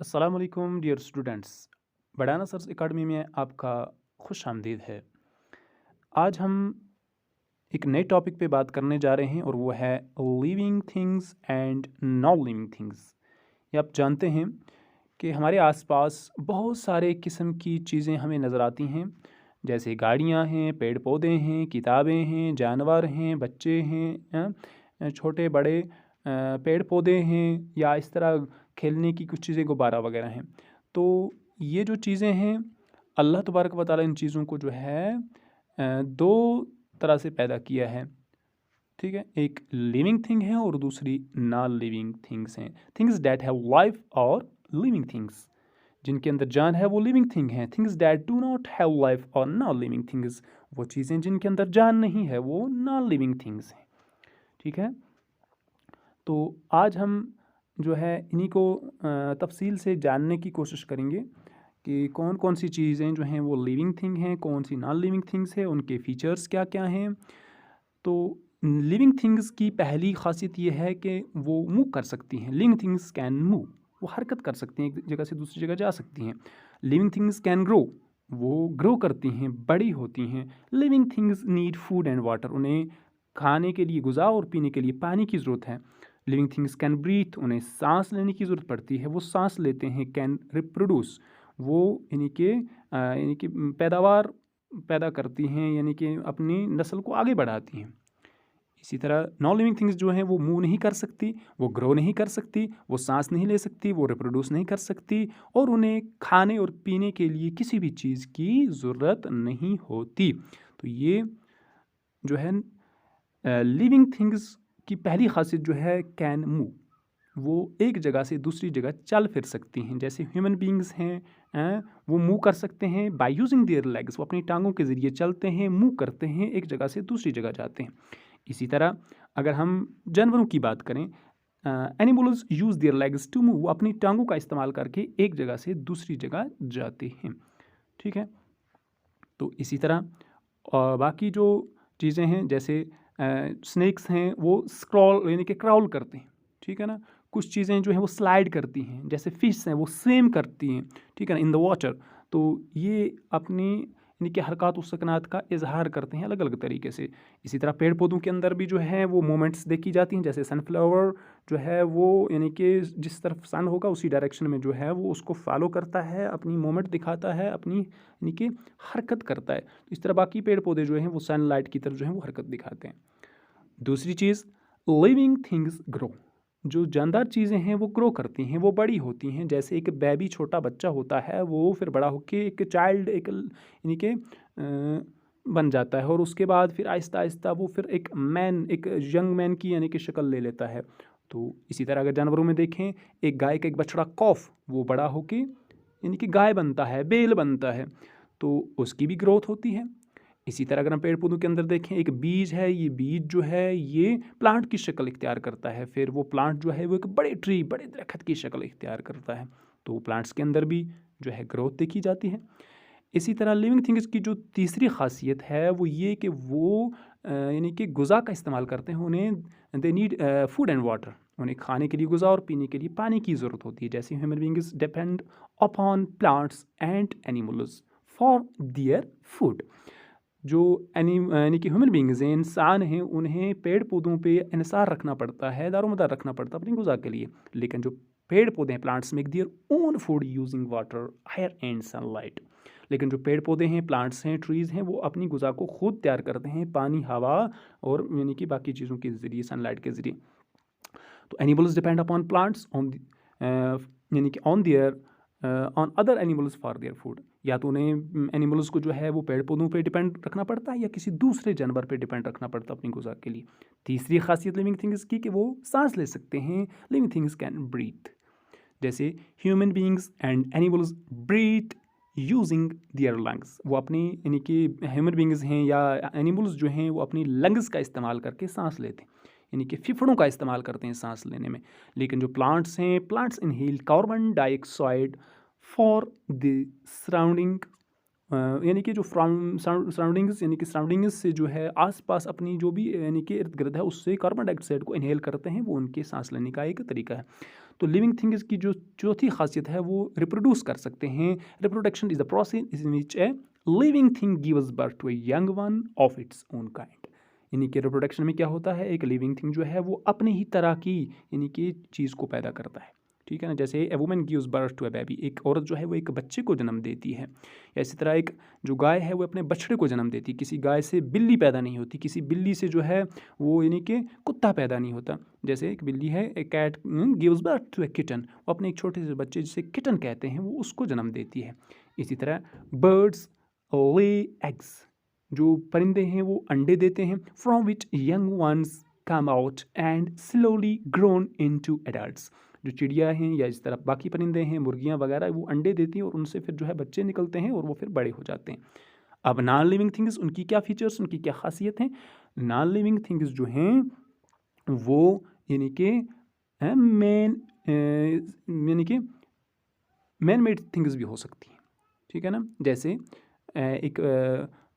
अस्सलाम वालेकुम dear students. बढ़ाना सर्स एकेडमी में आपका खुश आमदीद है। आज हम एक नए टॉपिक पे बात करने जा रहे हैं और वो है living things and non living things. ये आप जानते हैं कि हमारे आसपास बहुत सारे किस्म की चीज़ें हमें नज़र आती हैं, जैसे गाड़ियाँ हैं, पेड़ पौधे हैं, किताबें हैं, जानवर हैं, बच्चे हैं, छोटे बड़े पेड़ पौधे हैं, या इस तरह खेलने की कुछ चीज़ें गुब्बारा वगैरह हैं। तो ये जो चीज़ें हैं, अल्लाह तबारक व तआला इन चीज़ों को जो है दो तरह से पैदा किया है। ठीक है, एक लिविंग थिंग है और दूसरी नॉन लिविंग थिंग्स हैं। थिंग्स दैट हैव लाइफ और लिविंग थिंग्स, जिनके अंदर जान है वो लिविंग थिंग हैं। Things that do not have life और नॉन लिविंग थिंग्स, वो चीज़ें जिनके अंदर जान नहीं है वो नॉन लिविंग थिंग्स हैं। ठीक है, तो आज हम जो है इन्हीं को तफसील से जानने की कोशिश करेंगे कि कौन कौन सी चीज़ें जो हैं वो लिविंग थिंग हैं, कौन सी नॉन लिविंग थिंग्स हैं, उनके फीचर्स क्या क्या हैं। तो लिविंग थिंग्स की पहली खासियत ये है कि वो मूव कर सकती हैं। लिविंग थिंग्स कैन मूव, वो हरकत कर सकती हैं, एक जगह से दूसरी जगह जा सकती हैं। लिविंग थिंग्स कैन ग्रो, वो ग्रो करती हैं, बड़ी होती हैं। Living things need food and water, उन्हें खाने के लिए ग़िज़ा और पीने के लिए पानी की ज़रूरत है। लिविंग थिंग्स कैन ब्रीथ, उन्हें सांस लेने की ज़रूरत पड़ती है, वो सांस लेते हैं। कैन रिप्रोड्यूस, वो यानी कि पैदावार पैदा करती हैं, यानी कि अपनी नस्ल को आगे बढ़ाती हैं। इसी तरह नॉन लिविंग थिंग्स जो हैं वो मूव नहीं कर सकती, वो ग्रो नहीं कर सकती, वो सांस नहीं ले सकती, वो रिप्रोड्यूस नहीं कर सकती, और उन्हें खाने और पीने के लिए किसी भी चीज़ की ज़रूरत नहीं होती। तो ये जो है लिविंग थिंग्स की पहली खासियत जो है कैन मूव, वो एक जगह से दूसरी जगह चल फिर सकती हैं। जैसे ह्यूमन बींग्स हैं, वो मूव कर सकते हैं बाय यूजिंग देयर लेग्स, वो अपनी टांगों के ज़रिए चलते हैं, मूव करते हैं, एक जगह से दूसरी जगह जाते हैं। इसी तरह अगर हम जानवरों की बात करें, animals use their legs to move, वो अपनी टांगों का इस्तेमाल करके एक जगह से दूसरी जगह जाते हैं। ठीक है, तो इसी तरह बाकी जो चीज़ें हैं, जैसे स्नेक्स हैं, वो स्क्रॉल यानी कि क्राउल करते हैं। ठीक है ना, कुछ चीज़ें जो हैं वो स्लाइड करती हैं, जैसे फिश हैं वो स्विम करती हैं। ठीक है ना, इन द वाटर। तो ये अपनी यानी कि हरकत व सकनात का इजहार करते हैं अलग अलग तरीके से। इसी तरह पेड़ पौधों के अंदर भी जो है वो मूवमेंट्स देखी जाती हैं, जैसे सनफ्लावर जो है वो यानी कि जिस तरफ सन होगा उसी डायरेक्शन में जो है वो उसको फॉलो करता है, अपनी मूवमेंट दिखाता है, अपनी यानी कि हरकत करता है। इस तरह बाकी पेड़ पौधे जो हैं वो सनलाइट की तरफ जो है वो हरकत दिखाते हैं। दूसरी चीज़, लिविंग थिंग्स ग्रो, जो जानदार चीज़ें हैं वो ग्रो करती हैं, वो बड़ी होती हैं। जैसे एक बेबी छोटा बच्चा होता है, वो फिर बड़ा होके एक चाइल्ड एक यानी कि बन जाता है, और उसके बाद फिर आहिस्ता आहिस्ता वो फिर एक मैन, एक यंग मैन की यानी कि शक्ल ले लेता है। तो इसी तरह अगर जानवरों में देखें, एक गाय का एक बछड़ा कॉफ, वो बड़ा होके यानी कि गाय बनता है, बेल बनता है, तो उसकी भी ग्रोथ होती है। इसी तरह अगर हम पेड़ पौधों के अंदर देखें, एक बीज है, ये बीज जो है ये प्लांट की शक्ल इख्तियार करता है, फिर वो प्लांट जो है वो एक बड़े ट्री, बड़े दरख्त की शक्ल इख्तियार करता है। तो प्लांट्स के अंदर भी जो है ग्रोथ देखी जाती है। इसी तरह लिविंग थिंग्स की जो तीसरी खासियत है वो ये कि वो यानी कि ग़िज़ा का इस्तेमाल करते हैं। उन्हें they need food and water, उन्हें खाने के लिए ग़िज़ा और पीने के लिए पानी की ज़रूरत होती है। जैसे human beings depend upon plants and animals for their food. जो यानी कि ह्यूमन बींग्स हैं, इंसान हैं, उन्हें पेड़ पौधों पे इन्हिसार रखना पड़ता है, दारोमदार रखना पड़ता है अपनी ग़िज़ा के लिए। लेकिन जो पेड़ पौधे हैं, plants make their own food using water, air and sunlight. लेकिन जो पेड़ पौधे हैं, प्लांट्स हैं, ट्रीज़ हैं, वो अपनी ग़िज़ा को खुद तैयार करते हैं, पानी, हवा और यानी कि बाकी चीज़ों के ज़रिए, सनलाइट के ज़रिए। तो animals depend upon plants on यानी कि on their on other animals for their food. या तो उन्हें एनिमल्स को जो है वो पेड़ पौधों पे डिपेंड रखना पड़ता है, या किसी दूसरे जानवर पे डिपेंड रखना पड़ता है अपनी ग़िज़ा के लिए। तीसरी खासियत लिविंग थिंग्स की कि वो सांस ले सकते हैं। लिविंग थिंग्स कैन ब्रीथ, जैसे human beings and animals breathe using their lungs, वो अपनी यानी कि ह्यूमन बींग्स हैं या एनिमल्स जो हैं वो अपनी लंग्स का इस्तेमाल करके सांस लेते हैं, यानी कि फेफड़ों का इस्तेमाल करते हैं सांस लेने में। लेकिन जो प्लांट्स हैं, plants inhale carbon dioxide for the surrounding, यानी कि जो सराउंडिंग्स यानी कि सराउंडिंग्स से जो है आसपास अपनी जो भी यानी कि इर्द गिर्द है उससे कार्बन डाइऑक्साइड को इनहेल करते हैं, वो उनके सांस लेने का एक तरीका है। तो लिविंग थिंग्स की जो चौथी खासियत है वो रिप्रोड्यूस कर सकते हैं। Reproduction is the process in which a living thing gives birth to a young one of its own kind. यानी कि रिप्रोडक्शन में क्या होता है, एक लिविंग थिंग जो है वो अपनी ही तरह की यानी कि चीज़ को पैदा करता है, ठीक है ना। जैसे a women gives birth to a baby, एक औरत जो है वो एक बच्चे को जन्म देती है। या इसी तरह एक जो गाय है वो अपने बछड़े को जन्म देती है। किसी गाय से बिल्ली पैदा नहीं होती, किसी बिल्ली से जो है वो यानी कि कुत्ता पैदा नहीं होता। जैसे एक बिल्ली है, a cat gives birth to a kitten, वो अपने एक छोटे से बच्चे जिसे किटन कहते हैं वो उसको जन्म देती है। इसी तरह बर्ड्स ले एग्स, जो परिंदे हैं वो अंडे देते हैं। From which young ones come out and slowly grown into adults, जो चिड़िया हैं या इस तरह बाकी परिंदे हैं, मुर्गियाँ वगैरह, वो अंडे देती हैं और उनसे फिर जो है बच्चे निकलते हैं और वो फिर बड़े हो जाते हैं। अब नॉन लिविंग थिंग्स, उनकी क्या फीचर्स, उनकी क्या खासियत हैं। नॉन लिविंग थिंग्स जो हैं वो यानी कि मेन यानी कि मैन मेड थिंग्स भी हो सकती हैं, ठीक है ना। जैसे एक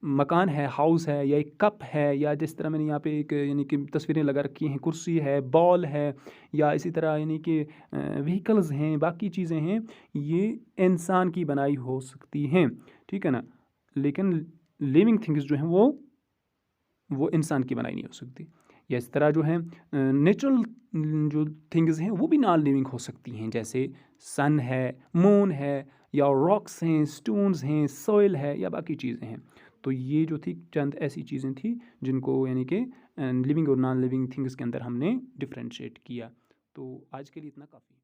मकान है, हाउस है, या एक कप है, या जिस तरह मैंने यहाँ पे एक यानी कि तस्वीरें लगा रखी हैं, कुर्सी है, बॉल है, या इसी तरह यानी कि व्हीकल्स हैं, बाकी चीज़ें हैं, ये इंसान की बनाई हो सकती हैं, ठीक है ना। लेकिन लिविंग थिंग्स जो हैं वो इंसान की बनाई नहीं हो सकती। या इस तरह जो है नेचुरल जो थिंग्स हैं वो भी नॉन लिविंग हो सकती हैं। जैसे सन है, मून है, या रॉक्स हैं, स्टोन्स हैं, सॉइल है, या बाकी चीज़ें हैं। तो ये जो थी चंद ऐसी चीज़ें थी जिनको यानी कि लिविंग और नॉन लिविंग थिंग्स के अंदर हमने डिफ्रेंशिएट किया। तो आज के लिए इतना काफ़ी।